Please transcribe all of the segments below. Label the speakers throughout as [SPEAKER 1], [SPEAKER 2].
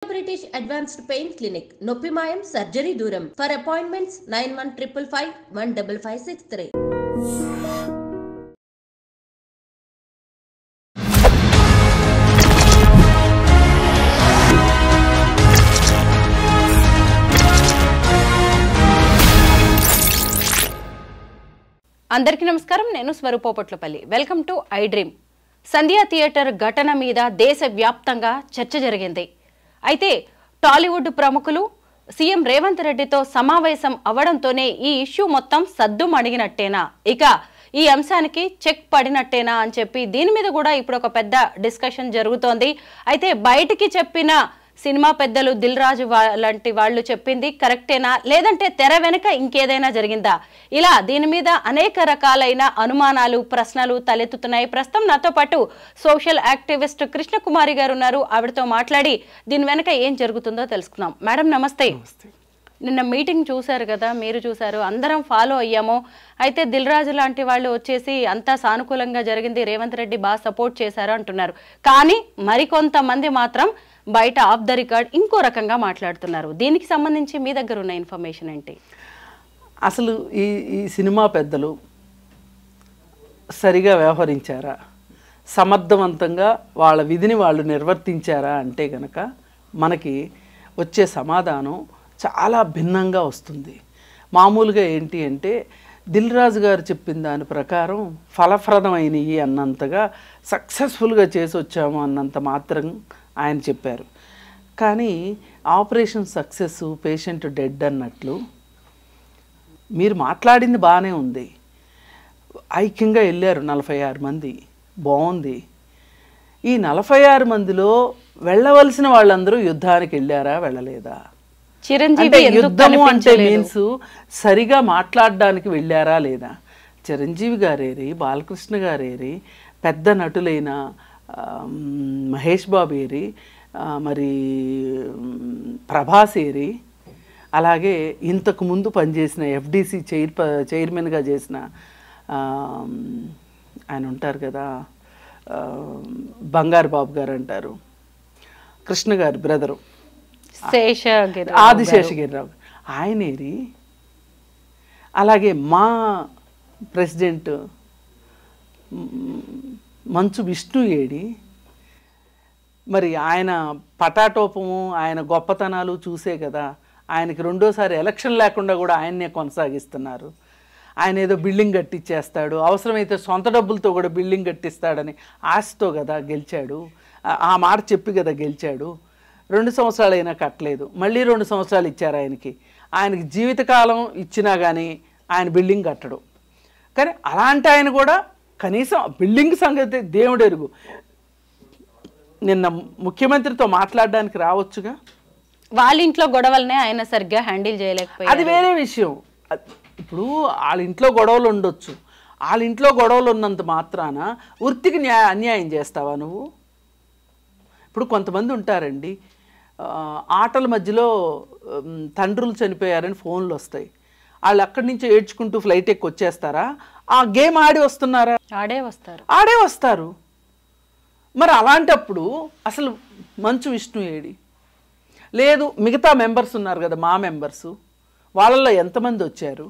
[SPEAKER 1] British Advanced Pain Clinic, Noppimayam Surgery Duram. For appointments 9155 15563.
[SPEAKER 2] అందరికీ నమస్కారం. నేను స్వరూపోపట్లపల్లి. Welcome to I dream. Sandhya theatre ఘటన మీద దేశవ్యాప్తంగా చర్చ జరిగింది. అయితే టాలీవుడ్ ప్రముఖులు సీఎం రేవంత్ రెడ్డితో సమావేశం అవడంతోనే ఈ ఇష్యూ మొత్తం సద్దుమణిగినట్టేనా, ఇక ఈ అంశానికి చెక్ పడినట్టేనా అని చెప్పి దీని మీద కూడా ఇప్పుడు ఒక పెద్ద డిస్కషన్ జరుగుతోంది. అయితే బయటికి చెప్పిన సినిమా పెద్దలు దిల్ రాజు లాంటి వాళ్ళు చెప్పింది కరెక్టేనా, లేదంటే తెర వెనుక ఇంకేదైనా జరిగిందా, ఇలా దీని మీద అనేక రకాలైన అనుమానాలు, ప్రశ్నలు తలెత్తుతున్నాయి. ప్రస్తుతం నాతో పాటు సోషల్ యాక్టివిస్ట్ కృష్ణకుమారి గారు ఉన్నారు. ఆవిడతో మాట్లాడి దీని వెనుక ఏం జరుగుతుందో తెలుసుకుందాం. మేడం నమస్తే. నిన్న మీటింగ్ చూశారు కదా, మీరు చూశారు, అందరం ఫాలో అయ్యాము. అయితే దిల్ రాజు లాంటి వాళ్ళు వచ్చేసి అంతా సానుకూలంగా జరిగింది, రేవంత్ రెడ్డి బాగా సపోర్ట్ చేశారు అంటున్నారు. కానీ మరికొంతమంది మాత్రం బయట ఆఫ్ ద రికార్డ్ ఇంకో రకంగా మాట్లాడుతున్నారు. దీనికి సంబంధించి మీ దగ్గర ఉన్న ఇన్ఫర్మేషన్ ఏంటి?
[SPEAKER 3] అసలు ఈ సినిమా పెద్దలు సరిగా వ్యవహరించారా, సమర్థవంతంగా వాళ్ళ విధిని వాళ్ళు నిర్వర్తించారా అంటే గనక మనకి వచ్చే సమాధానం చాలా భిన్నంగా వస్తుంది. మామూలుగా ఏంటి అంటే దిల్ రాజు గారు చెప్పిన దాని ప్రకారం ఫలప్రదమైనవి అన్నంతగా, సక్సెస్ఫుల్గా చేసి వచ్చాము అన్నంత మాత్రం ఆయన చెప్పారు. కానీ ఆపరేషన్ సక్సెస్, పేషెంట్ డెడ్ అన్నట్లు మీరు మాట్లాడింది బాగానే ఉంది. ఐక్యంగా వెళ్ళారు 46 మంది, బాగుంది. ఈ 46 మందిలో వెళ్ళవలసిన వాళ్ళందరూ యుద్ధానికి వెళ్ళారా, వెళ్ళలేదా?
[SPEAKER 2] చిరంజీవి
[SPEAKER 3] యుద్ధము అంటే మీన్స్ సరిగా మాట్లాడడానికి వెళ్ళారా లేదా? చిరంజీవి గారేరి, బాలకృష్ణ గారేరి, పెద్ద నటులైన మహేష్ బాబు ఏరి, మరి ప్రభాస్ ఏరి, అలాగే ఇంతకు ముందు పనిచేసిన ఎఫ్డిసి చైర్మన్గా చేసిన ఆయన ఉంటారు కదా, బంగారు బాబు గారు అంటారు, కృష్ణ గారి బ్రదరు ఆదిశేషగిరిరావు, ఆయన ఏరి, అలాగే మా ప్రెసిడెంట్ మంచు విష్ణు ఏడి, మరి ఆయన పటాటోపము, ఆయన గొప్పతనాలు చూసే కదా ఆయనకి రెండోసారి ఎలక్షన్ లేకుండా కూడా ఆయన్నే కొనసాగిస్తున్నారు. ఆయన ఏదో బిల్డింగ్ కట్టించేస్తాడు, అవసరమైతే సొంత డబ్బులతో కూడా బిల్డింగ్ కట్టిస్తాడని ఆశతో కదా గెలిచాడు. ఆ మాట చెప్పి కదా గెలిచాడు. 2 సంవత్సరాలు అయినా కట్టలేదు, మళ్ళీ 2 సంవత్సరాలు ఇచ్చారు ఆయనకి. ఆయనకి జీవితకాలం ఇచ్చినా కానీ ఆయన బిల్డింగ్ కట్టడు. కానీ అలాంటి ఆయన కూడా కనీసం బిల్డింగ్ సంగతి దేవుడు ఎరుగు. నిన్న ముఖ్యమంత్రితో మాట్లాడడానికి రావచ్చుగా.
[SPEAKER 2] వాళ్ళ ఇంట్లో గొడవలనే ఆయన సరిగ్గా హ్యాండిల్ చేయలేకపోయారు.
[SPEAKER 3] అది వేరే విషయం. ఇప్పుడు వాళ్ళ ఇంట్లో గొడవలు ఉండొచ్చు, వాళ్ళ ఇంట్లో గొడవలు ఉన్నంత మాత్రాన వృత్తికి అన్యాయం చేస్తావా నువ్వు? ఇప్పుడు కొంతమంది ఉంటారండి, ఆటల మధ్యలో తండ్రులు చనిపోయారని ఫోన్లు వస్తాయి, వాళ్ళు అక్కడి నుంచి ఏడ్చుకుంటూ ఫ్లైట్ ఎక్కి వచ్చేస్తారా? ఆ గేమ్ ఆడి వస్తున్నారా? ఆడే వస్తారు. మరి అలాంటప్పుడు అసలు మంచు విష్ణు ఏడి లేదు? మిగతా మెంబర్స్ ఉన్నారు కదా, మా మెంబర్స్, వాళ్ళల్లో ఎంతమంది వచ్చారు?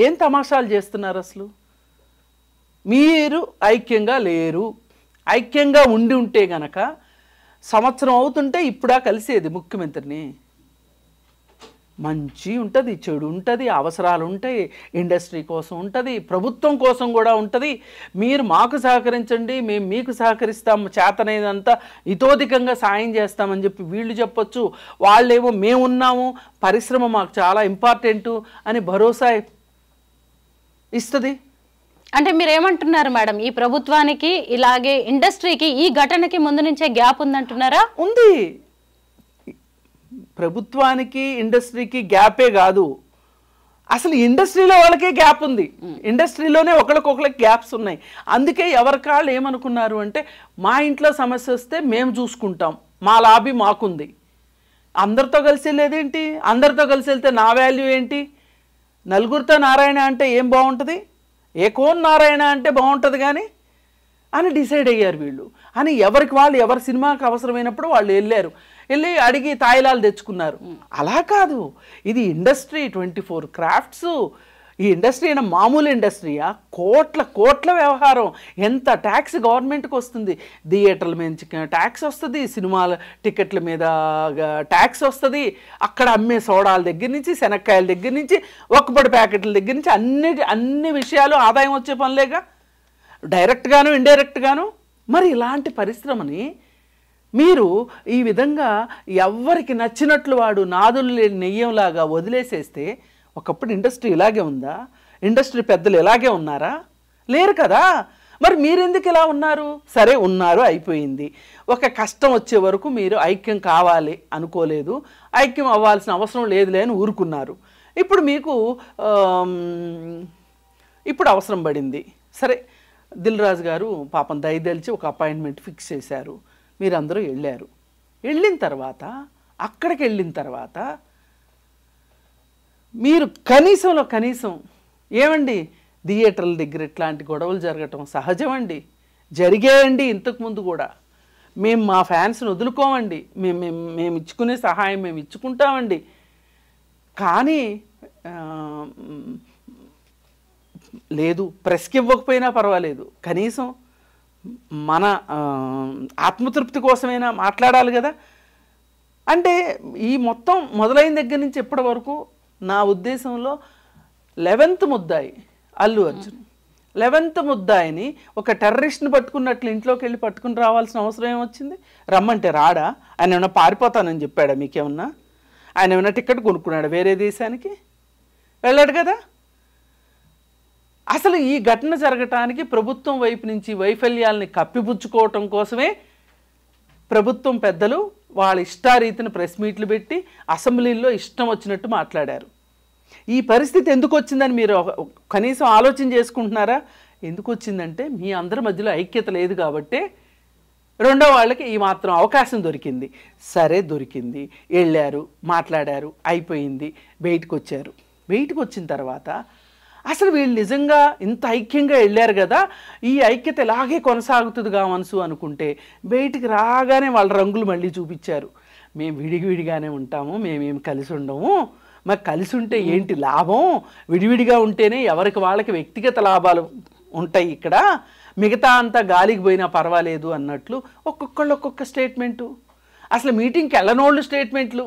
[SPEAKER 3] ఏం తమాషాలు చేస్తున్నారు అసలు? మీరు ఐక్యంగా లేరు. ఐక్యంగా ఉంటే గనక సంవత్సరం అవుతుంటే ఇప్పుడా కలిసేది ముఖ్యమంత్రిని. మంచి ఉంటుంది, చెడు ఉంటుంది, అవసరాలు ఉంటాయి, ఇండస్ట్రీ కోసం ఉంటుంది, ప్రభుత్వం కోసం కూడా ఉంటుంది. మీరు మాకు సహకరించండి, మేము మీకు సహకరిస్తాము, చేతనైనంతా ఇతోధికంగా సాయం చేస్తామని చెప్పి వీళ్ళు చెప్పొచ్చు. వాళ్ళేమో మేమున్నాము, పరిశ్రమ మాకు చాలా ఇంపార్టెంటు అని భరోసా ఇస్తుంది.
[SPEAKER 2] అంటే మీరేమంటున్నారు మేడం, ఈ ప్రభుత్వానికి ఇలాగే ఇండస్ట్రీకి ఈ ఘటనకి ముందు నుంచే గ్యాప్ ఉందంటున్నారా?
[SPEAKER 3] ఉంది. ప్రభుత్వానికి ఇండస్ట్రీకి గ్యాపే కాదు, అసలు ఇండస్ట్రీలో వాళ్ళకే గ్యాప్ ఉంది. ఇండస్ట్రీలోనే ఒకరికొకరికి గ్యాప్స్ ఉన్నాయి. అందుకే ఎవరికాళ్ళు ఏమనుకున్నారు అంటే, మా ఇంట్లో సమస్య వస్తే మేము చూసుకుంటాం, మా లాబీ మాకుంది. అందరితో కలిసి వెళ్ళేదేంటి? అందరితో కలిసి వెళ్తే నా వాల్యూ ఏంటి? నలుగురితో నారాయణ అంటే ఏం బాగుంటుంది? ఏకోన్ నారాయణ అంటే బాగుంటుంది కానీ అని డిసైడ్ అయ్యారు వీళ్ళు. అని ఎవరికి వాళ్ళు ఎవరి సినిమాకి అవసరమైనప్పుడు వాళ్ళు వెళ్ళి అడిగి తాయిలాలు తెచ్చుకున్నారు. అలా కాదు, ఇది ఇండస్ట్రీ, 24 క్రాఫ్ట్స్. ఈ ఇండస్ట్రీ అయినా మామూలు ఇండస్ట్రీయా? కోట్ల వ్యవహారం. ఎంత ట్యాక్స్ గవర్నమెంట్కి వస్తుంది. థియేటర్ల మీద ట్యాక్స్ వస్తుంది, సినిమాల టికెట్ల మీద ట్యాక్స్ వస్తుంది, అక్కడ అమ్మే సోడాల దగ్గర నుంచి, శనక్కాయల దగ్గర నుంచి, ఒక్కపడి ప్యాకెట్ల దగ్గర నుంచి అన్ని విషయాలు ఆదాయం వచ్చే పనులేగా, డైరెక్ట్గాను ఇండైరెక్ట్గాను. మరి ఇలాంటి పరిశ్రమని మీరు ఈ విధంగా ఎవరికి నచ్చినట్లు వాడు నాదులు లేని నెయ్యంలాగా వదిలేసేస్తే, ఒకప్పుడు ఇండస్ట్రీ ఇలాగే ఉందా? ఇండస్ట్రీ పెద్దలు ఇలాగే ఉన్నారా? లేరు కదా. మరి మీరెందుకు ఇలా ఉన్నారు? సరే ఉన్నారు, అయిపోయింది. ఒక కష్టం వచ్చే వరకు మీరు ఐక్యం కావాలి అనుకోలేదు, ఐక్యం అవ్వాల్సిన అవసరం లేదులే అని ఊరుకున్నారు. ఇప్పుడు మీకు ఇప్పుడు అవసరం పడింది. సరే, దిల్ రాజు గారు పాపం దయదలిచి ఒక అపాయింట్మెంట్ ఫిక్స్ చేశారు. మీరందరూ వెళ్ళారు. వెళ్ళిన తర్వాత మీరు కనీసం ఏమండి, థియేటర్ల దగ్గర ఇట్లాంటి గొడవలు జరగటం సహజమండి, జరిగాయండి ఇంతకుముందు కూడా. మేము మా ఫ్యాన్స్ని వదులుకోమండి, మేము ఇచ్చుకునే సహాయం మేము ఇచ్చుకుంటామండి. కానీ లేదు, ప్రెస్కి ఇవ్వకపోయినా పర్వాలేదు, కనీసం మన ఆత్మతృప్తి కోసమైనా మాట్లాడాలి కదా. అంటే ఈ మొత్తం మొదలైన దగ్గర నుంచి ఇప్పటి వరకు నా ఉద్దేశంలో 11th ముద్దాయి అల్లు అర్జున్. 11th ముద్దాయిని ఒక టెర్రరిస్ట్ని పట్టుకున్నట్లు ఇంట్లోకి వెళ్ళి పట్టుకుని రావాల్సిన అవసరం ఏమొచ్చింది? రమ్మంటే రాడా? ఆయన ఏమన్నా పారిపోతానని చెప్పాడా? మీకేమన్నా ఆయన ఏమైనా టికెట్ కొనుక్కున్నాడా వేరే దేశానికి? వెళ్ళాడు కదా. అసలు ఈ ఘటన జరగటానికి ప్రభుత్వం వైపు నుంచి వైఫల్యాలని కప్పిపుచ్చుకోవటం కోసమే ప్రభుత్వం పెద్దలు వాళ్ళ ఇష్టారీతిని ప్రెస్ మీట్లు పెట్టి అసెంబ్లీలో ఇష్టం వచ్చినట్టు మాట్లాడారు. ఈ పరిస్థితి ఎందుకు వచ్చిందని మీరు కనీసం ఆలోచన చేసుకుంటున్నారా? ఎందుకు వచ్చిందంటే మీ అందరి మధ్యలో ఐక్యత లేదు కాబట్టి రెండో వాళ్ళకి ఈ మాత్రం అవకాశం దొరికింది. సరే, దొరికింది, వెళ్ళారు, మాట్లాడారు, అయిపోయింది, బయటకు వచ్చారు. బయటకు వచ్చిన తర్వాత అసలు వీళ్ళు నిజంగా ఇంత ఐక్యంగా వెళ్ళారు కదా, ఈ ఐక్యత ఇలాగే కొనసాగుతుందిగా మనసు అనుకుంటే బయటికి రాగానే వాళ్ళ రంగులు మళ్ళీ చూపించారు. మేము విడిగానే ఉంటాము, మేమేం కలిసి ఉండము, మాకు కలిసి ఉంటే ఏంటి లాభం, విడివిడిగా ఉంటేనే ఎవరికి వాళ్ళకి వ్యక్తిగత లాభాలు ఉంటాయి, ఇక్కడ మిగతా అంతా గాలికి పోయినా పర్వాలేదు అన్నట్లు ఒక్కొక్కళ్ళు ఒక్కొక్క స్టేట్మెంటు. అసలు మీటింగ్కి వెళ్ళనోళ్ళు స్టేట్మెంట్లు,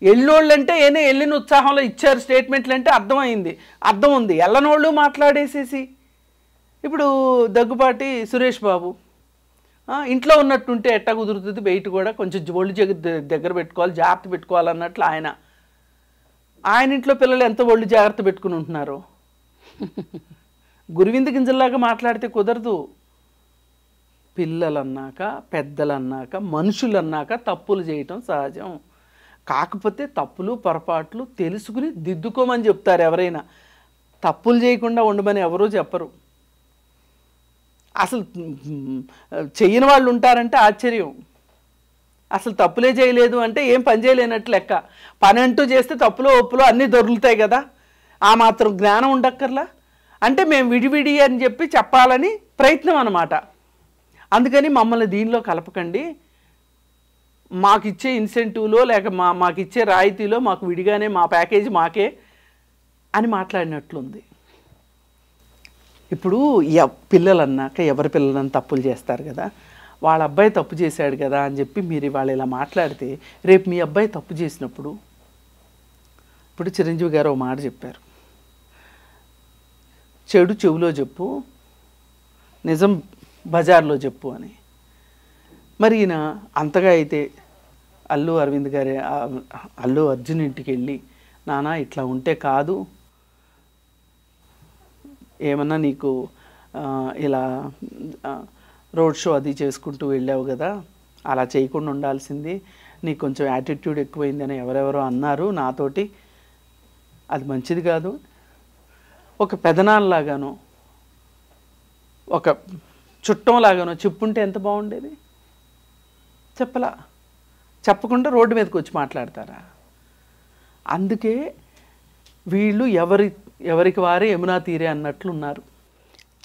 [SPEAKER 3] ఎల్లోళ్ళంటే వెళ్ళిన ఉత్సాహంలో ఇచ్చారు స్టేట్మెంట్లు అంటే అర్థం ఉంది. ఎల్లనోళ్ళు మాట్లాడేసేసి ఇప్పుడు దగ్గుపాటి సురేష్ బాబు ఇంట్లో ఉన్నట్టుంటే ఎట్టా కుదురుతుంది, బయట కూడా కొంచెం ఒళ్ళు దగ్గర పెట్టుకోవాలి, జాగ్రత్త పెట్టుకోవాలన్నట్లు ఆయన ఇంట్లో పిల్లలు ఎంత ఒళ్ళు జాగ్రత్త పెట్టుకుని ఉంటున్నారో. గురువింద గింజల్లాగా మాట్లాడితే కుదరదు. పిల్లలన్నాక, పెద్దలన్నాక, మనుషులన్నాక తప్పులు చేయటం సహజం. కాకపోతే తప్పులు పొరపాట్లు తెలుసుకుని దిద్దుకోమని చెప్తారు ఎవరైనా, తప్పులు చేయకుండా ఉండమని ఎవరూ చెప్పరు. అసలు చెయ్యని వాళ్ళు ఉంటారంటే ఆశ్చర్యం. అసలు తప్పులే చేయలేదు అంటే ఏం పని చేయలేనట్లు లెక్క. పని అంటూ చేస్తే తప్పులో ఒప్పులో అన్నీ దొరుకుతాయి కదా, ఆ మాత్రం జ్ఞానం ఉండక్కర్లా. అంటే మేము విడివిడి అని చెప్పి చెప్పాలని ప్రయత్నం అన్నమాట. అందుకని మమ్మల్ని దీనిలో కలపకండి, మాకిచ్చే ఇన్సెంటివ్లో లేక మాకిచ్చే రాయితీలో మాకు విడిగానే మా ప్యాకేజీ మాకే అని మాట్లాడినట్లుంది. ఇప్పుడు పిల్లలన్నాక ఎవరి పిల్లలని తప్పులు చేస్తారు కదా, వాళ్ళ అబ్బాయి తప్పు చేశాడు కదా అని చెప్పి మీరు వాళ్ళు ఇలా మాట్లాడితే రేపు మీ అబ్బాయి తప్పు చేసినప్పుడు, ఇప్పుడు చిరంజీవి గారు ఒక మాట చెప్పారు, చెడు చెవులో చెప్పు, నిజం బజార్లో చెప్పు అని. మరి ఈయన అంతగా అయితే అల్లు అర్జున్ ఇంటికి వెళ్ళి, నానా ఇట్లా ఉంటే కాదు, ఏమన్నా నీకు ఇలా రోడ్ షో అది చేసుకుంటూ వెళ్ళావు కదా, అలా చేయకుండా ఉండాల్సింది, నీకు కొంచెం యాటిట్యూడ్ ఎక్కువైందని ఎవరెవరో అన్నారు నాతోటి, అది మంచిది కాదు. ఒక పెదనాన్నలాగానో ఒక చుట్టంలాగానో చెప్పుంటే ఎంత బాగుండేది. చెప్పకుండా రోడ్డు మీదకి వచ్చి మాట్లాడతారా? అందుకే వీళ్ళు ఎవరికి వారే యమునా తీరే అన్నట్లు ఉన్నారు.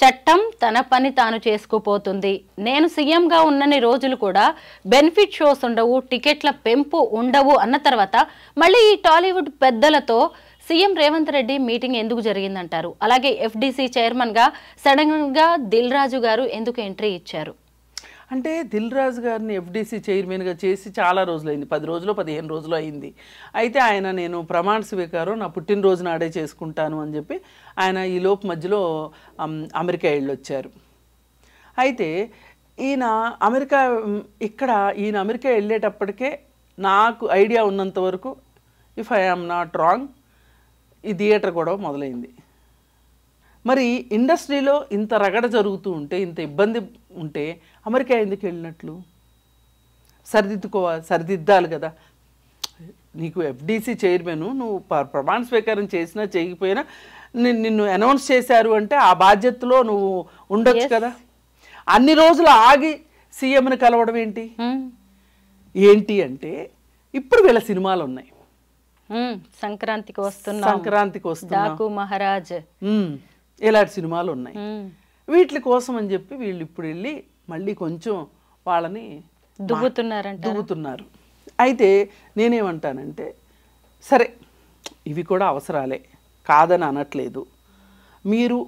[SPEAKER 2] చట్టం తన పని తాను చేసుకుపోతుంది. నేను సీఎంగా ఉన్నన్ని రోజులు కూడా బెనిఫిట్ షోస్ ఉండవు, టికెట్ల పెంపు ఉండవు అన్న తర్వాత మళ్ళీ ఈ టాలీవుడ్ పెద్దలతో సీఎం రేవంత్ రెడ్డి మీటింగ్ ఎందుకు జరిగిందంటారు? అలాగే ఎఫ్డీసీ చైర్మన్గా సడన్గా దిల్ రాజు గారు ఎందుకు ఎంట్రీ ఇచ్చారు?
[SPEAKER 3] అంటే దిల్ రాజు గారిని ఎఫ్డీసీ చైర్మన్గా చేసి చాలా రోజులైంది, 10 రోజులు 15 రోజులు అయింది. అయితే ఆయన నేను ప్రమాణ స్వీకారం నా పుట్టినరోజు నాడే చేసుకుంటాను అని చెప్పి ఆయన ఈ లోపు మధ్యలో అమెరికా వెళ్ళొచ్చారు. అయితే ఈయన అమెరికా వెళ్ళేటప్పటికే నాకు ఐడియా ఉన్నంత వరకు, if I am not wrong, ఈ థియేటర్ కూడా మొదలైంది. మరి ఇండస్ట్రీలో ఇంత రగడ జరుగుతూ ఉంటే, ఇంత ఇబ్బంది ఉంటే అమెరికా ఎందుకు వెళ్ళినట్లు? సరిదిద్దాలి కదా. నీకు ఎఫ్డీసీ చైర్మన్, నువ్వు ప్రమాణ స్వీకారం చేసినా చేయకపోయినా నిన్ను అనౌన్స్ చేశారు అంటే ఆ బాధ్యతలో నువ్వు ఉండొచ్చు కదా. అన్ని రోజులు ఆగి సీఎంని కలవడం ఏంటి అంటే ఇప్పుడు వీళ్ళ సినిమాలు ఉన్నాయి.
[SPEAKER 2] సంక్రాంతికి వస్తున్నా మహారాజ్,
[SPEAKER 3] ఇలాంటి సినిమాలు ఉన్నాయి. వీటి కోసం అని చెప్పి వీళ్ళు ఇప్పుడు వెళ్ళి మళ్ళీ కొంచెం వాళ్ళని దువ్వుతున్నారు. అయితే నేనేమంటానంటే, సరే ఇవి కూడా అవసరాలే, కాదని అనట్లేదు. మీరు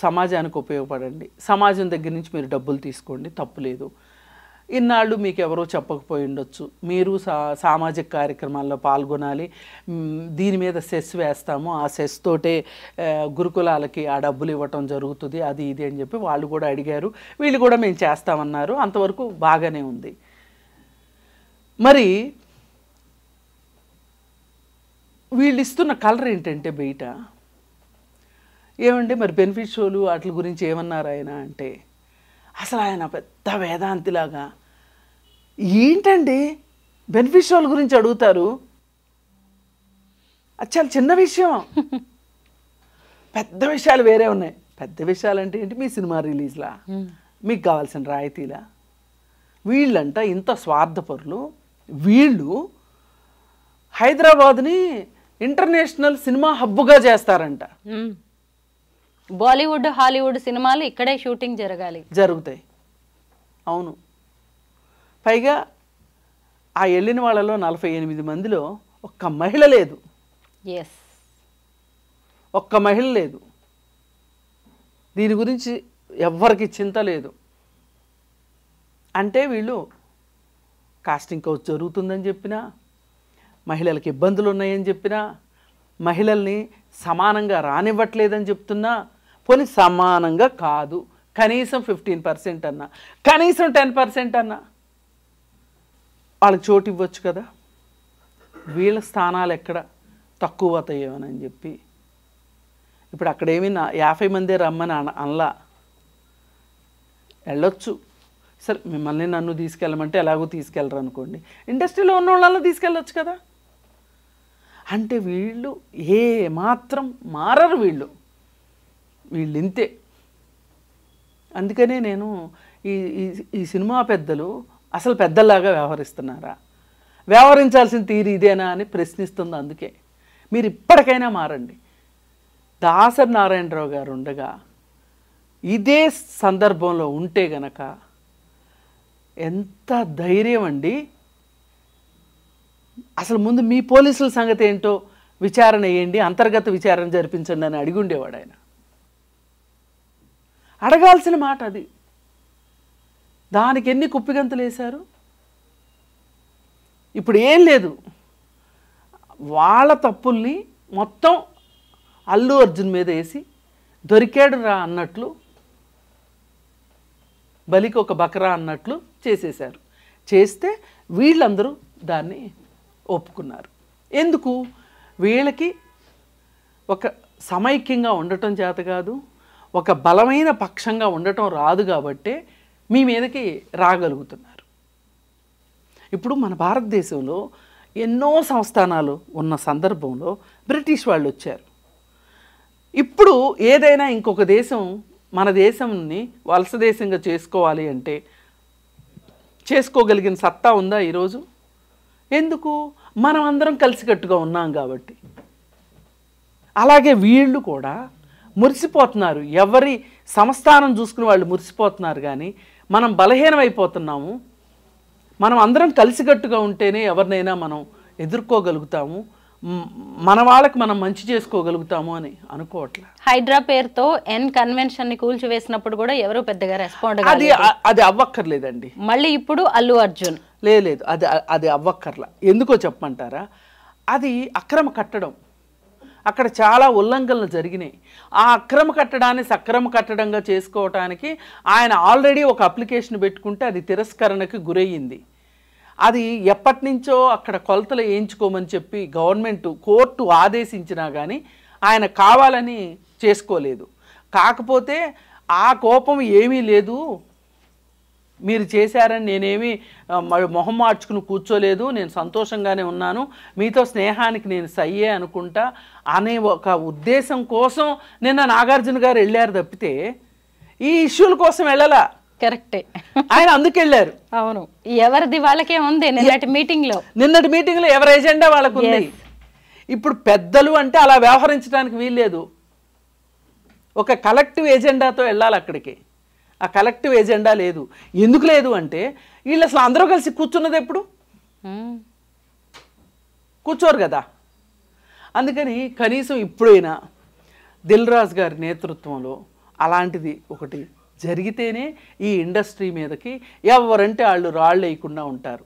[SPEAKER 3] సమాజానికి ఉపయోగపడండి, సమాజం దగ్గర నుంచి మీరు డబ్బులు తీసుకోండి, తప్పులేదు. ఇన్నాళ్ళు మీకు ఎవరో చెప్పకపోయి ఉండొచ్చు, మీరు సామాజిక కార్యక్రమాల్లో పాల్గొనాలి, దీని మీద సెస్ వేస్తాము, ఆ సెస్ తోటే గురుకులాలకి ఆ డబ్బులు ఇవ్వటం జరుగుతుంది, అది ఇది అని చెప్పి వాళ్ళు కూడా అడిగారు, వీళ్ళు కూడా మేము చేస్తామన్నారు. అంతవరకు బాగానే ఉంది. మరి వీళ్ళు ఇస్తున్న కలర్ ఏంటంటే బయట ఏమంటే, మరి బెనిఫిట్ షోలు వాటి గురించి ఏమన్నారు ఆయన అంటే, అసలు ఆయన పెద్ద వేదాంతిలాగా ఏంటండి బెనిఫిట్ షోల గురించి అడుగుతారు, అది చాలా చిన్న విషయం, పెద్ద విషయాలు వేరే ఉన్నాయి. పెద్ద విషయాలు అంటే ఏంటి? మీ సినిమా రిలీజ్లా, మీకు కావాల్సిన రాయితీలా? వీళ్ళంట ఇంత స్వార్థపరులు. వీళ్ళు హైదరాబాద్ని ఇంటర్నేషనల్ సినిమా హబ్బుగా చేస్తారంట.
[SPEAKER 2] బాలీవుడ్ హాలీవుడ్ సినిమాలు ఇక్కడే షూటింగ్ జరుగుతాయి. అవును. పైగా ఆ వెళ్ళిన వాళ్ళలో 48 మందిలో ఒక్క మహిళ లేదు. ఒక్క మహిళ లేదు. దీని గురించి ఎవ్వరికి చింత లేదు. అంటే వీళ్ళు కాస్టింగ్ కౌచ్ జరుగుతుందని చెప్పినా, మహిళలకు ఇబ్బందులు ఉన్నాయని చెప్పినా, మహిళల్ని సమానంగా రానివ్వట్లేదని చెప్తున్నా, పోనీ సమానంగా కాదు, కనీసం 15% అన్నా, కనీసం 10% అన్నా వాళ్ళకి చోటు ఇవ్వచ్చు కదా. వీళ్ళ స్థానాలు ఎక్కడ తక్కువ అవుతాయేమోనని చెప్పి ఇప్పుడు అక్కడేమి 50 మందే రమ్మని అనలా. వెళ్ళొచ్చు, సరే మిమ్మల్ని నన్ను తీసుకెళ్ళమంటే ఎలాగో తీసుకెళ్ళరు అనుకోండి, ఇండస్ట్రీలో ఉన్న వాళ్ళని తీసుకెళ్ళొచ్చు కదా. అంటే వీళ్ళు ఏ మాత్రం మారరు, వీళ్ళు ఇంతే. అందుకనే నేను ఈ సినిమా పెద్దలు అసలు పెద్దలాగా వ్యవహరిస్తున్నారా, వ్యవహరించాల్సిన తీరు ఇదేనా అని ప్రశ్నిస్తుంది. అందుకే మీరు ఇప్పటికైనా మారండి. దాసరి నారాయణరావు గారు ఉండగా ఇదే సందర్భంలో ఉంటే గనక ఎంత ధైర్యం అండి. అసలు ముందు మీ పోలీసుల సంగతి ఏంటో విచారణ వేయండి, అంతర్గత విచారణ జరిపించండి అని అడిగి ఉండేవాడు ఆయన. అడగాల్సిన మాట అది. దానికి ఎన్ని కుప్పిగంతులు వేశారు. ఇప్పుడు ఏం లేదు, వాళ్ళ తప్పుల్ని మొత్తం అల్లు అర్జున్ మీద వేసి దొరికాడు రా అన్నట్లు, బలికి ఒక బకరా అన్నట్లు చేసేశారు. చేస్తే వీళ్ళందరూ దాన్ని ఒప్పుకున్నారు. ఎందుకు? వీళ్ళకి ఒక సమైక్యంగా ఉండటం చేత కాదు, ఒక బలమైన పక్షంగా ఉండటం రాదు కాబట్టే మీ మీదకి రాగలుగుతున్నారు. ఇప్పుడు మన భారతదేశంలో ఎన్నో సంస్థానాలు ఉన్న సందర్భంలో బ్రిటిష్ వాళ్ళు వచ్చారు. ఇప్పుడు ఏదైనా ఇంకొక దేశం మన దేశంని వలస దేశంగా చేసుకోవాలి అంటే చేసుకోగలిగిన సత్తా ఉందా ఈరోజు? ఎందుకు? మనం అందరం కలిసికట్టుగా ఉన్నాం కాబట్టి. అలాగే వీళ్ళు కూడా
[SPEAKER 3] మురిసిపోతున్నారు, ఎవరి సంస్థానం చూసుకుని వాళ్ళు మురిసిపోతున్నారు. కానీ మనం బలహీనమైపోతున్నాము. మనం అందరం కలిసికట్టుగా ఉంటేనే ఎవరినైనా మనం ఎదుర్కోగలుగుతాము, మన వాళ్ళకి మనం మంచి చేసుకోగలుగుతాము అని అనుకోవట్లేదు.
[SPEAKER 2] హైడ్రా పేరుతో కన్వెన్షన్ ని కూల్చివేసినప్పుడు కూడా ఎవరు పెద్దగా రెస్పాండ్
[SPEAKER 3] అది అవ్వక్కర్లేదండి.
[SPEAKER 2] మళ్ళీ ఇప్పుడు అల్లు అర్జున్
[SPEAKER 3] లేదు, అది అవ్వక్కర్లా. ఎందుకో చెప్పమంటారా, అది అక్రమ కట్టడం. అక్కడ చాలా ఉల్లంఘనలు జరిగినాయి. ఆ అక్రమ కట్టడాన్ని సక్రమ కట్టడంగా చేసుకోవటానికి ఆయన ఆల్రెడీ ఒక అప్లికేషన్ పెట్టుకుంటే అది తిరస్కరణకు గురయ్యింది. అది ఎప్పటి నుంచో అక్కడ కొలతలు వేయించుకోమని చెప్పి గవర్నమెంట్ కోర్టు ఆదేశించినా కానీ ఆయన కావాలని చేసుకోలేదు. కాకపోతే ఆ కోపం ఏమీ లేదు, మీరు చేశారని నేనేమి మొహం మార్చుకుని కూర్చోలేదు, నేను సంతోషంగానే ఉన్నాను, మీతో స్నేహానికి నేను సయ్యే అనుకుంటా అనే ఒక ఉద్దేశం కోసం నిన్న నాగార్జున గారు వెళ్ళారు తప్పితే ఈ ఇష్యూల కోసం వెళ్ళలా.
[SPEAKER 2] కరెక్టే,
[SPEAKER 3] ఆయన అందుకు వెళ్ళారు.
[SPEAKER 2] అవును, ఎవరిది వాళ్ళకే ఉంది. నిన్నటి మీటింగ్లో
[SPEAKER 3] ఎవరి ఎజెండా వాళ్ళకు ఉంది. ఇప్పుడు పెద్దలు అంటే అలా వ్యవహరించడానికి వీల్లేదు. ఒక కలెక్టివ్ ఎజెండాతో వెళ్ళాలి అక్కడికి. ఆ కలెక్టివ్ ఎజెండా లేదు. ఎందుకు లేదు అంటే వీళ్ళు అసలు అందరూ కలిసి కూర్చున్నది ఎప్పుడు? కూర్చోరు కదా. అందుకని కనీసం ఇప్పుడైనా దిల్ రాజు గారి నేతృత్వంలో అలాంటిది ఒకటి జరిగితేనే ఈ ఇండస్ట్రీ మీదకి ఎవరంటే వాళ్ళు రాళ్ళు వేయకుండా ఉంటారు.